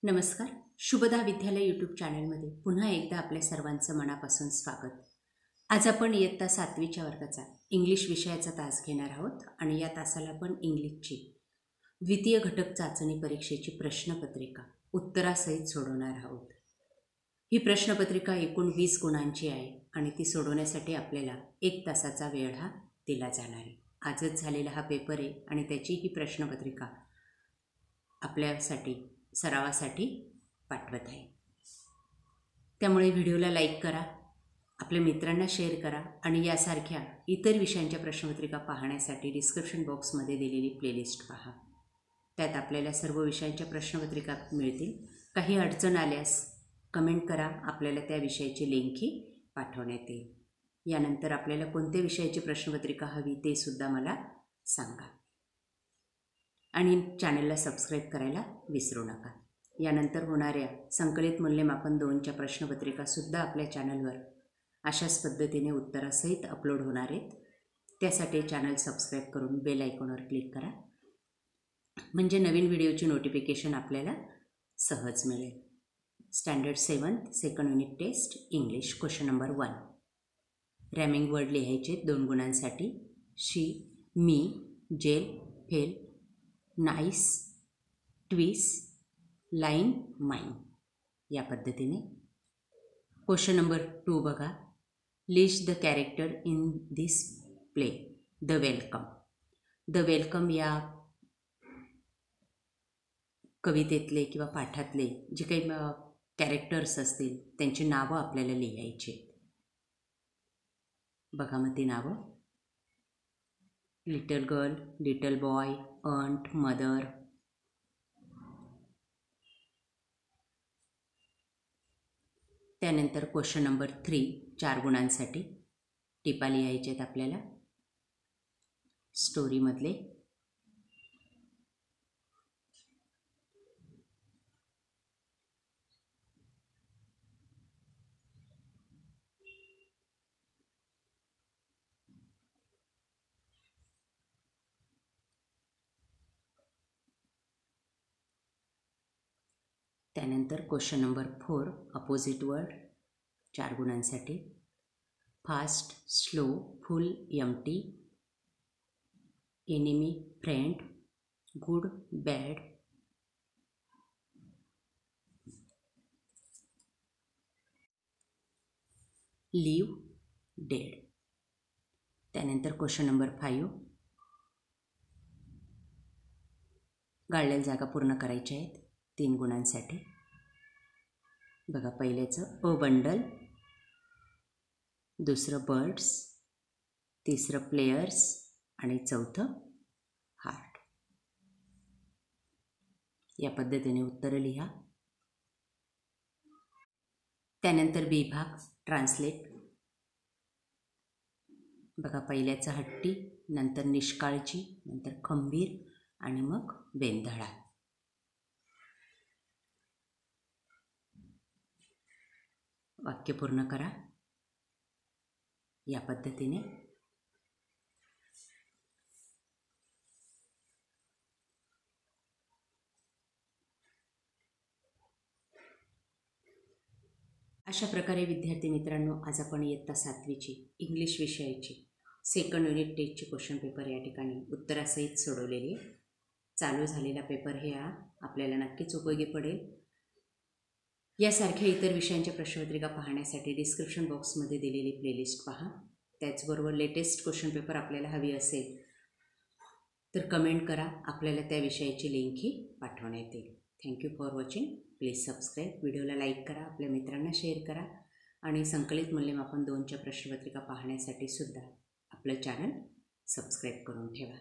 नमस्कार. शुभदा विद्यालय यूट्यूब चॅनलमध्ये पुन्हा एकदा आपल्या सर्वांचं मनापासून स्वागत. आज आपण इयत्ता 7वीच्या वर्गाचा इंग्लिश विषयाचा तास घेणार आहोत आणि या तासाला आपण इंग्लिशची द्वितीय घटक चाचणी परीक्षेची प्रश्नपत्रिका उत्तरासहित सोडवणार आहोत. ही प्रश्नपत्रिका एकूण 20 गुणांची आहे आणि ती सोडवण्यासाठी आपल्याला 1 तासाचा वेळ हा दिला जाणार आहे. आजच झालेला हा पेपर आहे आणि त्याची ही प्रश्नपत्रिका आपल्यासाठी सरावासाठी पाठवत आहे. त्यामुळे व्हिडिओला लाईक करा, आपल्या मित्रांना शेअर करा आणि यासारख्या इतर विषयांच्या प्रश्नपत्रिका पाहण्यासाठी डिस्क्रिप्शन बॉक्समध्ये दिलेली प्लेलिस्ट पहा. त्यात आपल्याला सर्व विषयांच्या प्रश्नपत्रिका मिळतील. काही अडचण आल्यास कमेंट करा, आपल्याला त्या विषयाची लिंकही पाठवण्यात येईल. यानंतर आपल्याला कोणत्या विषयाची प्रश्नपत्रिका हवी ते सुद्धा मला सांगा आणि चॅनलला सबस्क्राईब करायला विसरू नका. यानंतर होणाऱ्या संकलित मूल्यमापन 2च्या प्रश्नपत्रिकासुद्धा आपल्या चॅनलवर अशाच पद्धतीने उत्तरासहित अपलोड होणार आहेत. त्यासाठी चॅनल सबस्क्राईब करून बेल आयकॉनवर क्लिक करा, म्हणजे नवीन व्हिडिओची नोटिफिकेशन आपल्याला सहज मिळेल. Standard 7 second unit test English question number 1. Rhyming word लिहायचे 2 गुणांसाठी. She, me, jail, fail, nice, twice, line, mine या पद्धतीने. क्वेश्चन नंबर 2 बघा. List the character in this play. The welcome. The welcome या कवितेतले किंवा पाठातले जे काही कॅरेक्टर्स असतील त्यांची नावं आपल्याला लिहायची. बघा मग ती नावं. Little girl, little boy, ant, mother. त्यानंतर क्वेश्चन नंबर 3 4 गुणांसाठी. टिपा लिहायचे आहेत आपल्याला स्टोरीमधले. त्यानंतर क्वेश्चन नंबर 4 अपोजिट वर्ड 4 गुणांसाठी. फास्ट, स्लो, फुल, empty, enemy, friend, good, bad. Live, dead. त्यानंतर क्वेश्चन नंबर 5 गाळलेल्या जागा पूर्ण करायच्या आहेत 3 गुणांसाठी. बघा पहिल्याचं अ बंडल, दुसरं बर्ड्स, तिसरं प्लेयर्स आणि चौथं हार्ट. या पद्धतीने उत्तरं लिहा. त्यानंतर बी भाग ट्रान्सलेट. बघा पहिल्याचं हट्टी, नंतर निष्काळजी, नंतर खंबीर आणि मग वेंधळा. वाक्य पूर्ण करा या पद्धतीने. अशा प्रकारे विद्यार्थी मित्रांनो, आज आपण इयत्ता 7वीची इंग्लिश विषयाची सेकंड युनिट टेस्टची क्वेश्चन पेपर या ठिकाणी उत्तरासहित सोडवलेली आहे. चालू झालेला पेपर हे आपल्याला नक्कीच उपयोगी पडेल. यासारख्या इतर विषयांच्या प्रश्नपत्रिका पाहण्यासाठी डिस्क्रिप्शन बॉक्समध्ये दिलेली प्लेलिस्ट पहा. त्याचबरोबर लेटेस्ट क्वेश्चन पेपर आपल्याला हवी असेल तर कमेंट करा, आपल्याला त्या विषयाची लिंकही पाठवण्यात येईल. Thank you for watching. Please subscribe. व्हिडिओला लाईक करा, आपल्या मित्रांना शेअर करा आणि संकलित मूल्यमापन 2च्या प्रश्नपत्रिका पाहण्यासाठी सुद्धा आपलं चॅनल सबस्क्राईब करून ठेवा.